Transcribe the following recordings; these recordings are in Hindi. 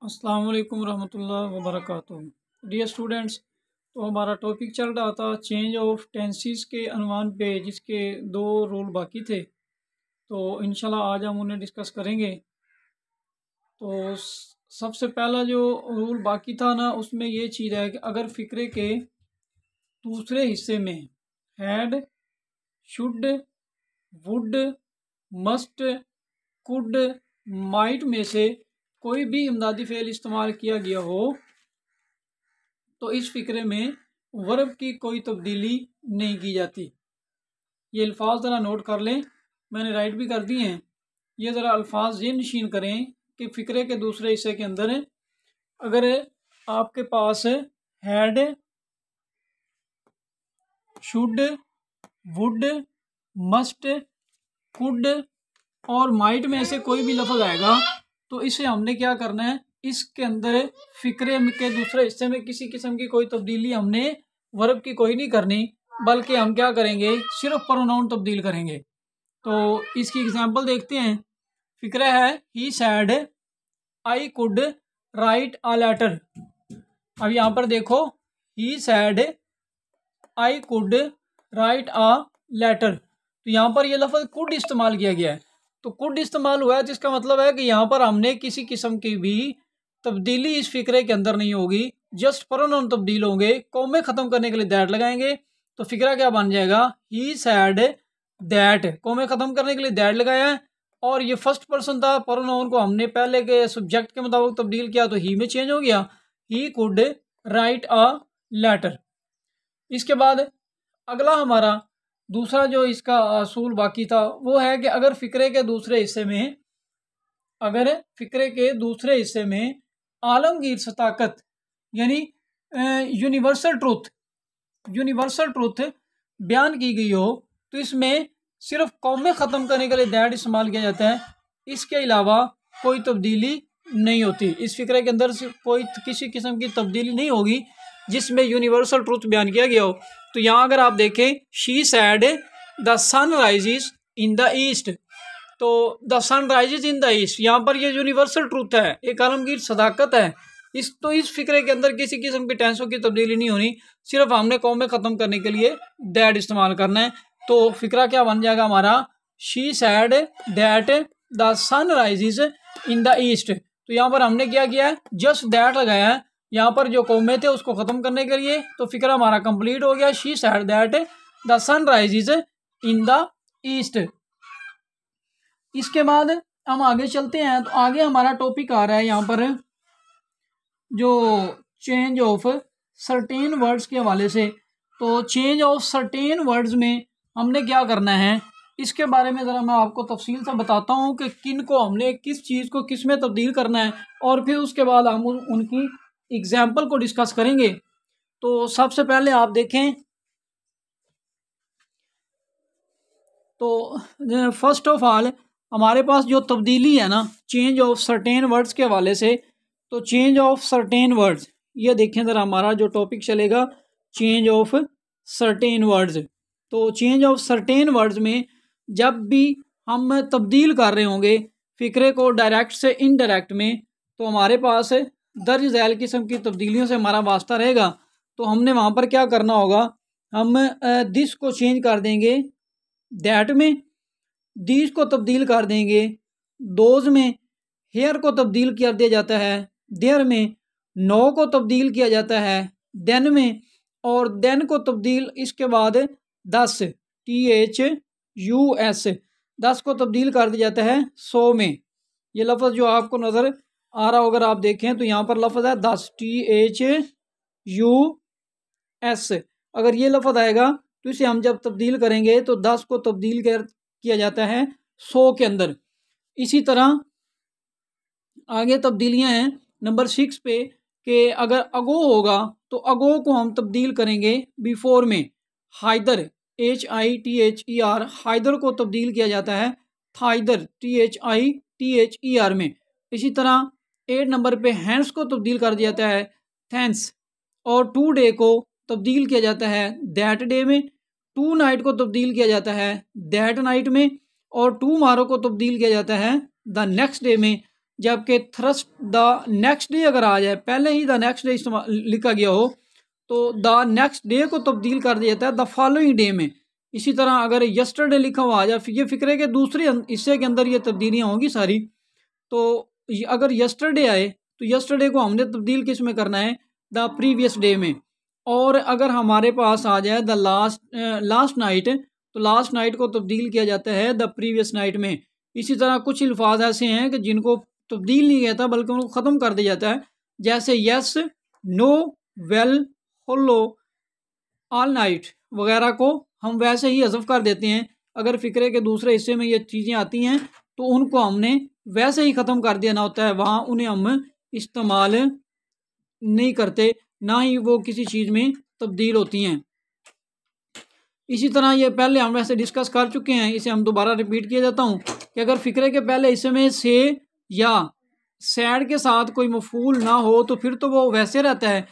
अस्सलाम वालेकुम रहमतुल्लाहि व बरकातुहू। डियर स्टूडेंट्स, तो हमारा टॉपिक चल रहा था चेंज ऑफ टेंसेस के अनवान पे, जिसके दो रूल बाकी थे। तो इंशाल्लाह आज हम उन्हें डिस्कस करेंगे। तो सबसे पहला जो रूल बाकी था ना, उसमें ये चीज़ है कि अगर फ़िक्रे के दूसरे हिस्से में had, should, would, must, could, might में से कोई भी इमदादी फ़ेल इस्तेमाल किया गया हो तो इस फ़िक्रे में वर्ब की कोई तब्दीली नहीं की जाती। ये अल्फाज ज़रा नोट कर लें, मैंने राइट भी कर दिए हैं। ये ज़रा अल्फाज ये नशीन करें कि फ़िक्रे के दूसरे हिस्से के अंदर अगर आपके पास had, should, would, must, could और माइट में से कोई भी लफ्ज़ आएगा तो इसे हमने क्या करना है, इसके अंदर फ़िक्रे के दूसरे हिस्से में किसी किस्म की कोई तब्दीली हमने वर्ब की कोई नहीं करनी, बल्कि हम क्या करेंगे, सिर्फ प्रोनाउन तब्दील करेंगे। तो इसकी एग्जांपल देखते हैं। फ़िक्रा है he said I could write a letter. अब यहाँ पर देखो, he said I could write a letter, तो यहाँ पर ये लफ्ज़ कुड इस्तेमाल किया गया है। तो कुड इस्तेमाल हुआ है, जिसका मतलब है कि यहाँ पर हमने किसी किस्म की भी तब्दीली इस फ़िक्रे के अंदर नहीं होगी, जस्ट प्रोनाउन तब्दील होंगे। कॉमे ख़त्म करने के लिए दैट लगाएंगे तो फ़िक्रा क्या बन जाएगा, ही सैड दैट। कॉमे ख़त्म करने के लिए दैट लगाया है और ये फर्स्ट पर्सन था, प्रोनाउन को हमने पहले के सब्जेक्ट के मुताबिक तब्दील किया तो ही में चेंज हो गया, he could write a letter. इसके बाद अगला हमारा दूसरा जो इसका असूल बाकी था वो है कि अगर फ़िक्रे के दूसरे हिस्से में आलमगीर सताकत यानी यूनिवर्सल ट्रुथ बयान की गई हो तो इसमें सिर्फ कौमें ख़त्म करने के लिए दैट इस्तेमाल किया जाता है। इसके अलावा कोई तब्दीली नहीं होती। इस फ़िक्रे के अंदर कोई किसी किस्म की तब्दीली नहीं होगी जिसमें यूनिवर्सल ट्रुथ बयान किया गया हो। तो यहाँ अगर आप देखें, she said the sun rises in the east, तो the sun rises in the east, यहाँ पर ये यूनिवर्सल ट्रुथ है, एक आलमगीर सदाकत है। इस फ़िक्रे के अंदर किसी किस्म की टेंसों की तब्दीली नहीं होनी, सिर्फ हमने कौमें ख़त्म करने के लिए दैट इस्तेमाल करना है। तो फ़िक्रा क्या बन जाएगा हमारा, she said that the sun rises in the east. तो यहाँ पर हमने क्या किया है, जस्ट दैट लगाया है यहाँ पर जो कौमें थे उसको ख़त्म करने के लिए। तो फ़िक्रा हमारा कंप्लीट हो गया, she said that the sun rises in the east. इसके बाद हम आगे चलते हैं। तो आगे हमारा टॉपिक आ रहा है यहाँ पर जो चेंज ऑफ सर्टेन वर्ड्स के हवाले से। तो चेंज ऑफ सर्टेन वर्ड्स में हमने क्या करना है, इसके बारे में ज़रा मैं आपको तफसील से बताता हूँ कि किन को हमने किस चीज़ को किस में तब्दील करना है, और फिर उसके बाद हम उनकी एग्जाम्पल को डिस्कस करेंगे। तो सबसे पहले आप देखें, तो फर्स्ट ऑफ ऑल हमारे पास जो तब्दीली है ना चेंज ऑफ सर्टेन वर्ड्स के हवाले से, तो चेंज ऑफ सर्टेन वर्ड्स, ये देखें ज़रा हमारा जो टॉपिक चलेगा चेंज ऑफ सर्टेन वर्ड्स। तो चेंज ऑफ सर्टेन वर्ड्स में जब भी हम तब्दील कर रहे होंगे फ़िक्रे को डायरेक्ट से इनडायरेक्ट में, तो हमारे पास दर्ज झैल किस्म की तब्दीलियों से हमारा वास्ता रहेगा। तो हमने वहाँ पर क्या करना होगा, हम दिस को चेंज कर देंगे दैट में, दीज को तब्दील कर देंगे दोज में, हेयर को तब्दील कर दिया जाता है देयर में, नो को तब्दील किया जाता है देन में, और देन को तब्दील इसके बाद दस THUS 10 को तब्दील कर दिया जाता है सो में। ये लफ्ज़ जो आपको नज़र आ रहा हो अगर आप देखें तो यहाँ पर लफ्ज़ है 10 THUS। अगर ये लफ्ज़ आएगा तो इसे हम जब तब्दील करेंगे तो 10 को तब्दील किया जाता है 100 के अंदर। इसी तरह आगे तब्दीलियां हैं नंबर 6 पे कि अगर अगो होगा तो अगो को हम तब्दील करेंगे बिफोर में, हाइदर HITHER, हाइदर को तब्दील किया जाता है थाइदर THITHER में। इसी तरह 8 नंबर पे हैंड्स को तब्दील कर दिया जाता है थैंक्स, और टू डे को तब्दील किया जाता है दैट डे में, टू नाइट को तब्दील किया जाता है दैट नाइट में, और टू मारो को तब्दील किया जाता है द नेक्स्ट डे में। जबकि थ्रस्ट द नेक्स्ट डे अगर आ जाए, पहले ही द नेक्स्ट डे इस्तेमाल लिखा गया हो तो द नेक्स्ट डे को तब्दील कर दिया जाता है द फॉलोइंग डे में। इसी तरह अगर यस्टरडे लिखा हुआ आ जाए, ये फ़िक्रे के दूसरे हिस्से के अंदर ये तब्दीलियाँ होंगी सारी। तो अगर यस्टरडे आए तो यस्टरडे को हमने तब्दील किस में करना है, द प्रीवियस डे में। और अगर हमारे पास आ जाए द लास्ट नाइट, तो लास्ट नाइट को तब्दील किया जाता है द प्रीवियस नाइट में। इसी तरह कुछ अल्फाज ऐसे हैं कि जिनको तब्दील नहीं किया था बल्कि उनको ख़त्म कर दिया जाता है, जैसे यस, नो, वेल, होलो, ऑल नाइट वगैरह को हम वैसे ही हज़फ कर देते हैं। अगर फ़िक्रे के दूसरे हिस्से में ये चीज़ें आती हैं तो उनको हमने वैसे ही ख़त्म कर देना होता है, वहाँ उन्हें हम इस्तेमाल नहीं करते, ना ही वो किसी चीज़ में तब्दील होती हैं। इसी तरह ये पहले हम वैसे डिस्कस कर चुके हैं, इसे हम दोबारा रिपीट किया जाता हूँ कि अगर फ़िक्रे के पहले हिस्से में से या सैड के साथ कोई मफूल ना हो तो फिर तो वो वैसे रहता है,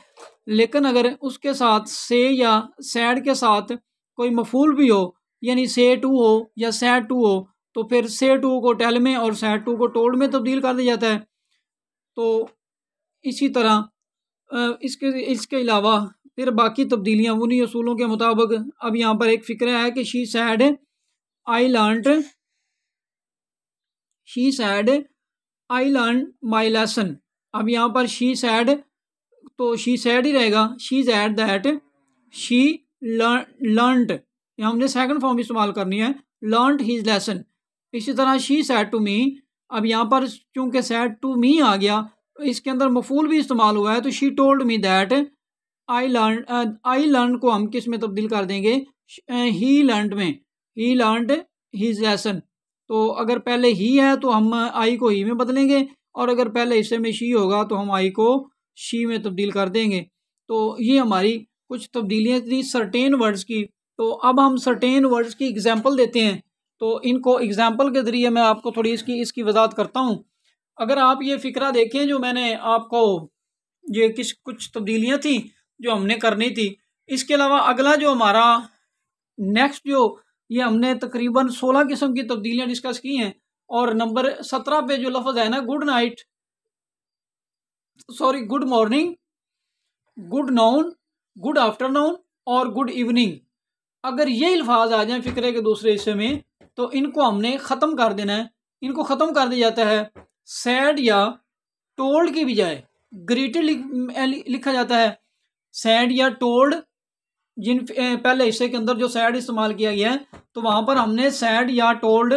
लेकिन अगर उसके साथ से या सैड के साथ कोई मफूल भी हो, यानी से टू हो या सैड टू हो, तो फिर से टू को टेल में और सैड टू को टोल्ड में तब्दील कर दिया जाता है। तो इसी तरह इसके अलावा फिर बाकी तब्दीलियाँ उन्हीं असूलों के मुताबिक। अब यहाँ पर एक फ़िक्र है कि she said I learn my lesson. अब यहाँ पर शी सैड तो शी सैड ही रहेगा, she said that she learned, हमने सेकंड फॉर्म इस्तेमाल करनी है, लर्नड हिज लेसन। इसी तरह शी सैड टू मी, अब यहाँ पर चूँकि सैड टू मी आ गया, इसके अंदर मफूल भी इस्तेमाल हुआ है, तो she told me that I learn को हम किस में तब्दील कर देंगे, ही लर्नड में, ही लर्नड हिज लेसन। तो अगर पहले ही है तो हम आई को ही में बदलेंगे, और अगर पहले हिस्से में शी होगा तो हम आई को शी में तब्दील कर देंगे। तो ये हमारी कुछ तब्दीलियाँ थी सर्टेन वर्ड्स की। तो अब हम सर्टेन वर्ड्स की एग्जांपल देते हैं, तो इनको एग्जांपल के ज़रिए मैं आपको थोड़ी इसकी वजाहत करता हूँ। अगर आप ये फ़िक्रा देखें जो मैंने आपको ये कुछ तब्दीलियाँ थी जो हमने करनी थी, इसके अलावा अगला जो हमारा नेक्स्ट जो ये हमने तकरीबन 16 किस्म की तब्दीलियाँ डिस्कस की हैं, और नंबर 17 पे जो लफ्ज़ है ना good morning, good noun, good afternoon और गुड इवनिंग, अगर ये अल्फाज आ जाएं फ़िक्रे के दूसरे हिस्से में तो इनको हमने ख़त्म कर देना है। इनको ख़त्म कर दिया जाता है, सैड या टोल्ड की बजाय ग्रीटेड लिखा जाता है। सैड या टोल्ड, जिन पहले हिस्से के अंदर जो सैड इस्तेमाल किया गया है तो वहाँ पर हमने सैड या टोल्ड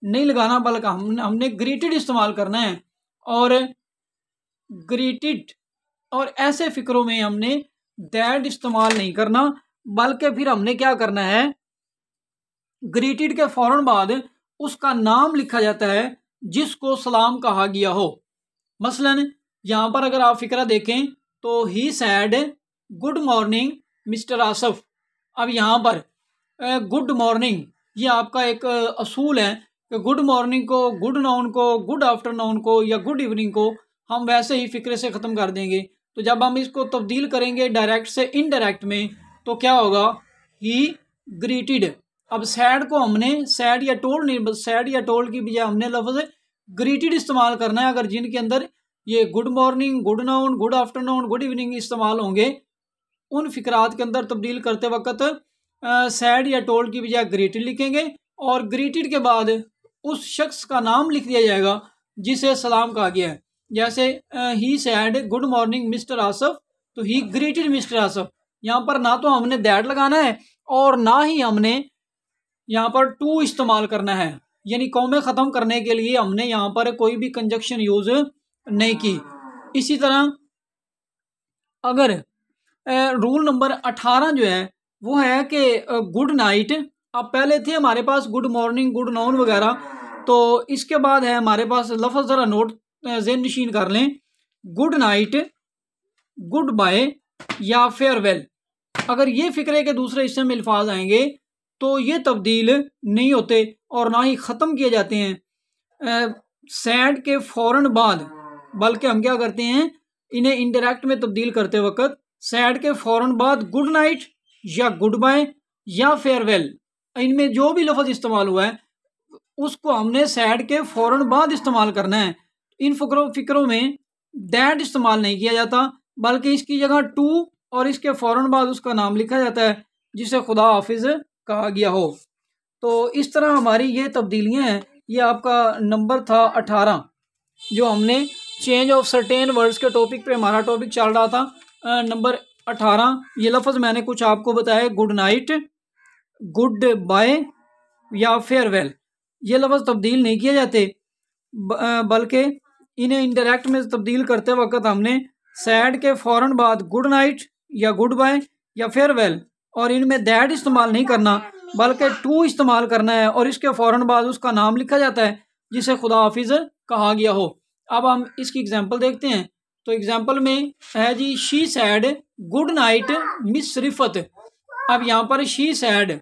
नहीं लगाना, बल्कि हमने ग्रीटेड इस्तेमाल करना है। और ग्रीटेड और ऐसे फ़िक्रों में हमने दैट इस्तेमाल नहीं करना, बल्कि फिर हमने क्या करना है, ग्रीटेड के फ़ौरन बाद उसका नाम लिखा जाता है जिसको सलाम कहा गया हो। मसलन यहाँ पर अगर आप फ़िक्रा देखें तो he said good morning mister Asaf. अब यहाँ पर गुड मॉर्निंग ये आपका एक असूल है कि गुड मॉर्निंग को, गुड नाउन को, गुड आफ्टरनून को या गुड इवनिंग को हम वैसे ही फ़िक्रे से ख़त्म कर देंगे। तो जब हम इसको तब्दील करेंगे डायरेक्ट से इनडायरेक्ट में तो क्या होगा, ही ग्रीटेड। अब सैड को हमने सैड या टोल्ड नहीं, सैड या टोल्ड की बजाय हमने लफ्ज़ ग्रीटेड इस्तेमाल करना है। अगर जिनके अंदर ये good morning, good noun, good afternoon, good evening इस्तेमाल होंगे, उन फ़िक्रात के अंदर तब्दील करते वक्त सैड या टोल्ड की बजाय ग्रीटेड लिखेंगे, और ग्रीटेड के बाद उस शख्स का नाम लिख दिया जाएगा जिसे सलाम कहा गया है। जैसे he said good morning mister Asaf, तो ही ग्रीटेड मिस्टर आसफ। यहाँ पर ना तो हमने दैट लगाना है और ना ही हमने यहाँ पर टू इस्तेमाल करना है, यानी कौमें ख़त्म करने के लिए हमने यहाँ पर कोई भी कंजक्शन यूज़ नहीं की। इसी तरह अगर रूल नंबर 18 जो है वो है कि गुड नाइट, अब पहले थे हमारे पास गुड मॉर्निंग, गुड नाउन वगैरह, तो इसके बाद है हमारे पास लफ्ज़ ज़रा नोट ज़हन नशीन कर लें, गुड नाइट, गुड बाय या फेयरवेल। अगर ये फ़िक्रे के दूसरे हिस्से में अल्फाज आएंगे तो ये तब्दील नहीं होते और ना ही ख़त्म किए जाते हैं सैड के फ़ौरन बाद, बल्कि हम क्या करते हैं, इन्हें इनडायरेक्ट में तब्दील करते वक्त सैड के फ़ौरन बाद गुड नाइट या गुड बाय या फेयरवेल, इनमें जो भी लफ्ज़ इस्तेमाल हुआ है उसको हमने सैड के फ़ौरन बाद इस्तेमाल करना है। इन फिक्रों में दैट इस्तेमाल नहीं किया जाता, बल्कि इसकी जगह टू और इसके फ़ौरन बाद उसका नाम लिखा जाता है जिसे खुदा हाफिज कहा गया हो। तो इस तरह हमारी ये तब्दीलियाँ हैं। ये आपका नंबर था 18 जो हमने चेंज ऑफ सर्टेन वर्ड्स के टॉपिक पे हमारा टॉपिक चल रहा था। नंबर 18 ये लफ्ज़ मैंने कुछ आपको बताया, गुड नाइट, गुड बाय या फेयरवेल। ये लफ्ज़ तब्दील नहीं किए जाते, बल्कि इन्हें इंडायरेक्ट में तब्दील करते वक्त हमने सैड के फ़ौरन बाद गुड नाइट या गुड बाय या फेयरवेल, और इनमें दैट इस्तेमाल नहीं करना बल्कि टू इस्तेमाल करना है, और इसके फ़ौरन बाद उसका नाम लिखा जाता है जिसे खुदा हाफिज कहा गया हो। अब हम इसकी एग्जांपल देखते हैं। तो एग्जांपल में है जी, she said good night miss Rifat. अब यहाँ पर शी सैड,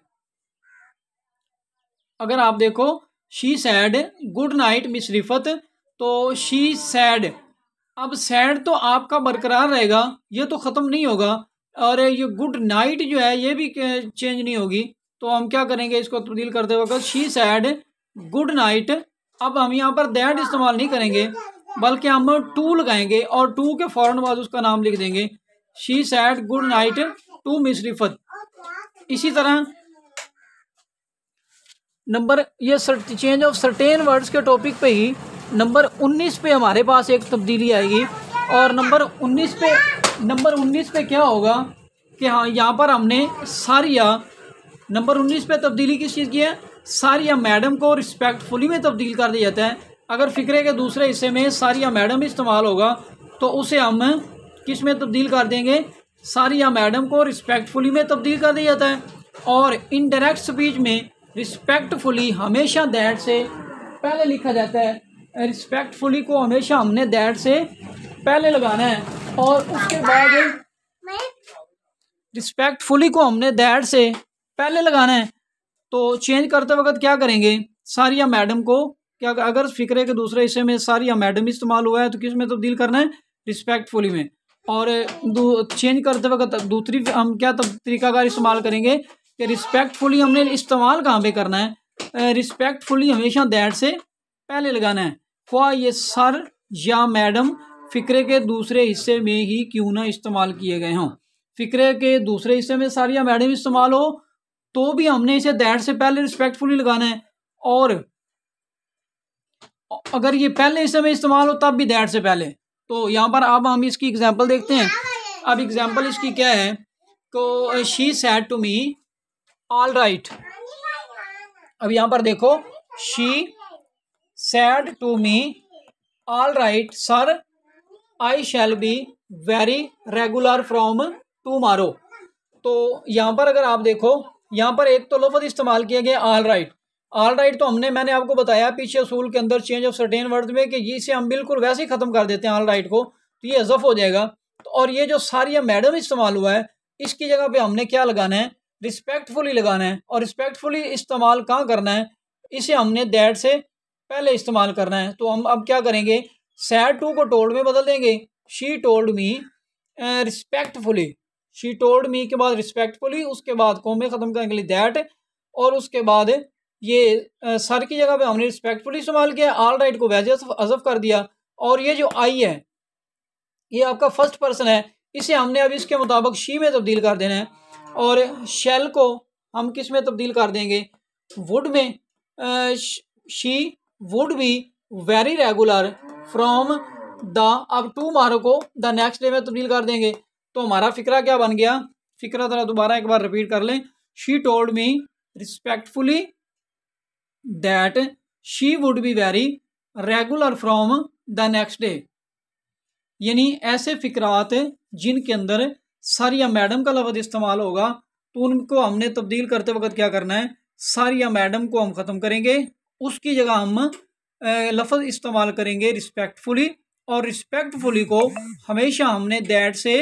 अगर आप देखो she said good night miss Rifat, तो शी सैड, अब सैड तो आपका बरकरार रहेगा, ये तो ख़त्म नहीं होगा, और ये गुड नाइट जो है ये भी चेंज नहीं होगी। तो हम क्या करेंगे इसको तब्दील करते वक्त, शी सैड गुड नाइट। अब हम यहाँ पर दैट इस्तेमाल नहीं करेंगे बल्कि हम टू लगाएंगे और टू के फ़ौरन बाद उसका नाम लिख देंगे, she said good night to miss Rifat. इसी तरह नंबर ये चेंज ऑफ सर्टेन वर्ड्स के टॉपिक पे ही नंबर 19 पे हमारे पास एक तब्दीली आएगी। और नंबर 19 पे क्या होगा कि हाँ, यहाँ पर हमने सारिया, नंबर 19 पे तब्दीली किस चीज़ की है, सारिया मैडम को रिस्पेक्टफुली में तब्दील कर दिया जाता है। अगर फ़िक्रे के दूसरे हिस्से में सारिया मैडम इस्तेमाल होगा तो उसे हम किस में तब्दील कर देंगे, सारिया मैडम को रिस्पेक्टफुली में तब्दील कर दिया जाता है। और इनडायरेक्ट स्पीच में रिस्पेक्टफुली हमेशा दैट से पहले लिखा जाता है, रिस्पेक्टफुली को हमेशा हमने दैट से पहले लगाना है, और उसके बाद रिस्पेक्टफुली को हमने दैट से पहले लगाना है। तो चेंज करते वक्त क्या करेंगे, सारिया मैडम को क्या, अगर फ़िक्रे के दूसरे हिस्से में सारिया मैडम इस्तेमाल हुआ है तो किस में तब्दील करना है, रिस्पेक्टफुली में। और चेंज करते वक्त दूसरी हम क्या तरीकाकार इस्तेमाल करेंगे कि रिस्पेक्टफुली हमने इस्तेमाल कहाँ पे करना है, रिस्पेक्टफुली हमेशा दैट से पहले लगाना है, ख्वाह ये सर या मैडम फ़िक्रे के दूसरे हिस्से में ही क्यों ना इस्तेमाल किए गए हों। फ़िक्रे के दूसरे हिस्से में सर या मैडम इस्तेमाल हो तो भी हमने इसे दैट से पहले रिस्पेक्टफुली लगाना है, और अगर ये पहले हिस्से में इस्तेमाल हो तब भी दैट से पहले। तो यहाँ पर अब हम इसकी एग्जांपल देखते हैं। अब एग्जांपल इसकी क्या है, तो she said to me all right. अब यहाँ पर देखो, she said to me all right sir I shall be very regular from tomorrow. तो यहाँ पर अगर आप देखो, यहाँ पर एक तो लफ्ज़ इस्तेमाल किया गया ऑल राइट। ऑल राइट तो मैंने आपको बताया पीछे असूल के अंदर चेंज ऑफ सर्टेन वर्ड्स में कि इसे हम बिल्कुल वैसे ही ख़त्म कर देते हैं ऑल राइट को, तो ये हज़फ हो जाएगा। तो और ये जो सारिया मैडम इस्तेमाल हुआ है इसकी जगह पे हमने क्या लगाना है, रिस्पेक्टफुली लगाना है। और रिस्पेक्टफुली इस्तेमाल कहाँ करना है, इसे हमने दैट से पहले इस्तेमाल करना है। तो हम अब क्या करेंगे, सैड टू को टोल्ड में बदल देंगे, she told me respectfully, she told me के बाद रिस्पेक्टफुली, उसके बाद कॉमे ख़त्म करने के लिए दैट, और उसके बाद ये सर की जगह पे हमने रिस्पेक्टफुली इस्तेमाल किया, ऑल राइट को वैसे हज़फ कर दिया। और ये जो आई है ये आपका फर्स्ट पर्सन है, इसे हमने अब इसके मुताबिक शी में तब्दील कर देना है। और शेल को हम किस में तब्दील कर देंगे, वुड में, she would be very regular from the, अब टुमारो को द नेक्स्ट डे में तब्दील कर देंगे। तो हमारा फ़िक्रा क्या बन गया, फ़िक्रा ज़रा दोबारा एक बार रिपीट कर लें, she told me respectfully that she would be very regular from the next day. यानी ऐसे फ़िक्रात जिनके अंदर सारिया मैडम का लफ्ज़ इस्तेमाल होगा तो उनको हमने तब्दील करते वक्त क्या करना है, सारिया मैडम को हम ख़त्म करेंगे, उसकी जगह हम लफ्ज़ इस्तेमाल करेंगे रिस्पेक्टफुली। और रिस्पेक्टफुली को हमेशा हमने दैट से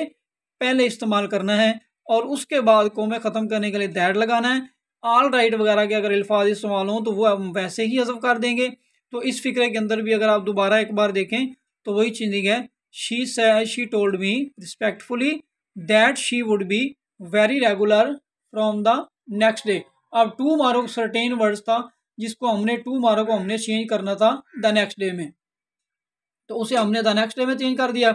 पहले इस्तेमाल करना है, और उसके बाद को में ख़त्म करने के लिए दैट लगाना है। ऑल राइट वगैरह के अगर अल्फाज इस्तेमाल हों तो वो हम वैसे ही हज़फ कर देंगे। तो इस फ़िक्रे के अंदर भी अगर आप दोबारा एक बार देखें तो वही चीज़ है, she told me respectfully that she would be very regular from the next day. अब टुमारो सर्टेन वर्ड्स था जिसको हमने टुमारो को हमने चेंज करना था द नेक्स्ट डे में। तो उसे हमने द नेक्स्ट डे में चेंज कर दिया।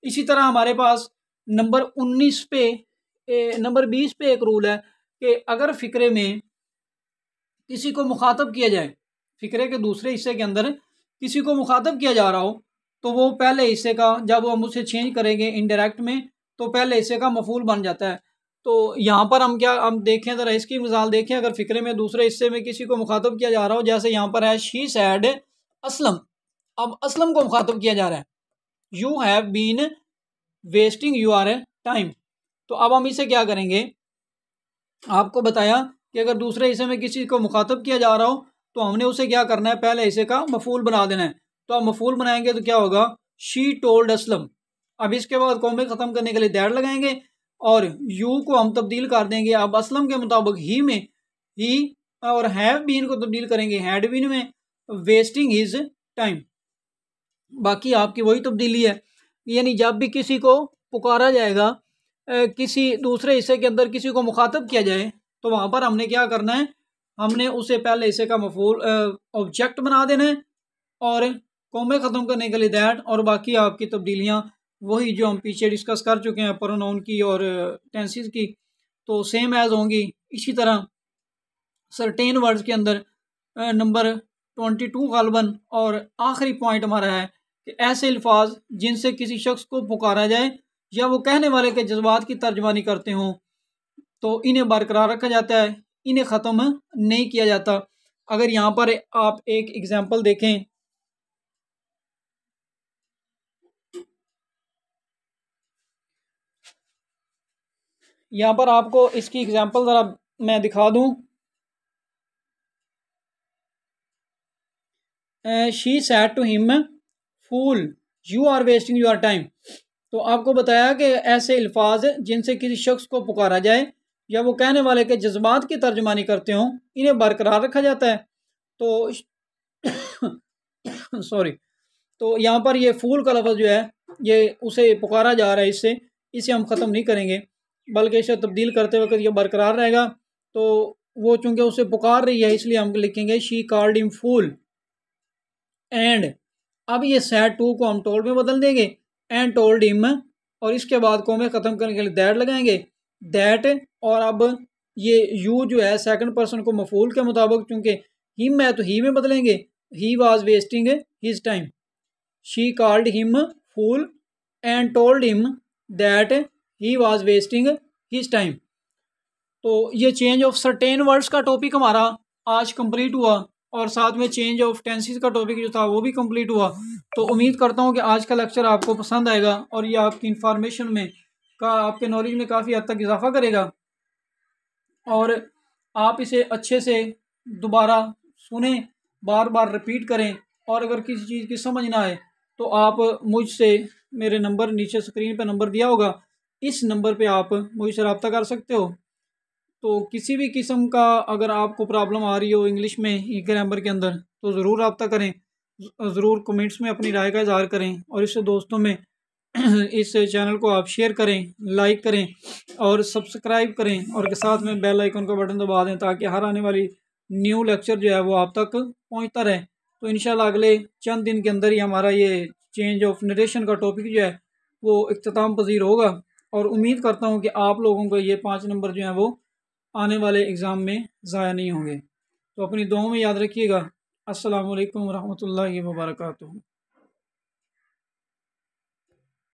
इसी तरह हमारे पास नंबर 19 पे नंबर 20 पे एक रूल है कि अगर फ़िक्रे में किसी को मुखातब किया जाए, फ़िक्रे के दूसरे हिस्से के अंदर किसी को मुखातब किया जा रहा हो, तो वो पहले हिस्से का जब हम उसे चेंज करेंगे इनडायरेक्ट में तो पहले हिस्से का मफूल बन जाता है। तो यहाँ पर हम देखें ज़रा इसकी मिसाल देखें। अगर फ़िक्रे में दूसरे हिस्से में किसी को मुखातब किया जा रहा हो, जैसे यहाँ पर है शी सैड असलम, अब असलम को मुखातब किया जा रहा है, you have been wasting your time. तो अब हम इसे क्या करेंगे, आपको बताया कि अगर दूसरे हिस्से में किसी को मुखातब किया जा रहा हो तो हमने उसे क्या करना है, पहले हिस्से का मफूल बना देना है। तो हम मफूल बनाएंगे तो क्या होगा, शी टोल्ड असलम। अब इसके बाद कॉमे ख़त्म करने के लिए दैट लगाएंगे और यू को हम तब्दील कर देंगे अब असलम के मुताबिक ही में, ही, और हैव बीन को तब्दील करेंगे हैड बीन में, वेस्टिंग हिज टाइम। बाकी आपकी वही तब्दीली है। यानी जब भी किसी को पुकारा जाएगा, किसी दूसरे हिस्से के अंदर किसी को मुखातब किया जाए, तो वहाँ पर हमने क्या करना है, हमने उसे पहले हिस्से का मफूल ऑब्जेक्ट बना देना है और कॉमे ख़त्म करने के लिए दैट, और बाकी आपकी तब्दीलियाँ वही जो हम पीछे डिस्कस कर चुके हैं प्रोनाउन की और टेंसेस की, तो सेम एज होंगी। इसी तरह सर्टेन वर्ड्स के अंदर नंबर 22 गालबन और आखिरी पॉइंट हमारा है कि ऐसे अल्फाज जिनसे किसी शख्स को पुकारा जाए या वो कहने वाले के जज्बात की तर्जमानी करते हों तो इन्हें बरकरार रखा जाता है, इन्हें ख़त्म नहीं किया जाता। अगर यहाँ पर आप एक एग्जांपल देखें, यहाँ पर आपको इसकी एग्जांपल ज़रा मैं दिखा दूँ। She said to him fool you are wasting your time. तो आपको बताया कि ऐसे अल्फाज जिनसे किसी शख्स को पुकारा जाए या वो कहने वाले के जज्बात की तर्जमानी करते हों इन्हें बरकरार रखा जाता है। तो सॉरी, तो यहाँ पर ये फूल का लफ्ज़ जो है ये उसे पुकारा जा रहा है, इसे हम ख़त्म नहीं करेंगे बल्कि इसे तब्दील करते वक्त ये बरकरार रहेगा। तो वो चूँकि उसे पुकार रही है इसलिए हम लिखेंगे she called him fool and, अब ये सैड टू को हम टोल्ड में बदल देंगे एंड टोल्ड हिम, और इसके बाद कॉमे ख़त्म करने के लिए दैट लगाएंगे दैट, और अब ये यू जो है सेकंड पर्सन को मफूल के मुताबिक चूँकि हिम है तो ही में बदलेंगे, he was wasting his time, she called him fool and told him that he was wasting his time. तो ये चेंज ऑफ सर्टेन वर्ड्स का टॉपिक हमारा आज कंप्लीट हुआ और साथ में चेंज ऑफ टेंसेस का टॉपिक जो था वो भी कंप्लीट हुआ। तो उम्मीद करता हूँ कि आज का लेक्चर आपको पसंद आएगा और ये आपकी इंफॉर्मेशन में आपके नॉलेज में काफ़ी हद तक इजाफा करेगा और आप इसे अच्छे से दोबारा सुने, बार बार रिपीट करें, और अगर किसी चीज़ की समझ ना आए तो आप मुझसे, मेरे नंबर नीचे स्क्रीन पर नंबर दिया होगा, इस नंबर पे आप मुझसे रब्ता कर सकते हो। तो किसी भी किस्म का अगर आपको प्रॉब्लम आ रही हो इंग्लिश में ग्रामर के अंदर तो ज़रूर रब्ता करें, ज़रूर कमेंट्स में अपनी राय का इज़हार करें और इससे दोस्तों में इस चैनल को आप शेयर करें, लाइक करें और सब्सक्राइब करें और के साथ में बेल आइकन का बटन दबा दें ताकि हर आने वाली न्यू लेक्चर जो है वो आप तक पहुंचता रहे। तो इंशाल्लाह अगले चंद दिन के अंदर ही हमारा ये चेंज ऑफ नरेशन का टॉपिक जो है वो इख्तिताम पजीर होगा और उम्मीद करता हूँ कि आप लोगों को ये 5 नंबर जो हैं वो आने वाले एग्ज़ाम में ज़ाया नहीं होंगे। तो अपनी दुआओं में याद रखिएगा। अस्सलामु अलैकुम रहमतुल्लाहि व बरकातुहू।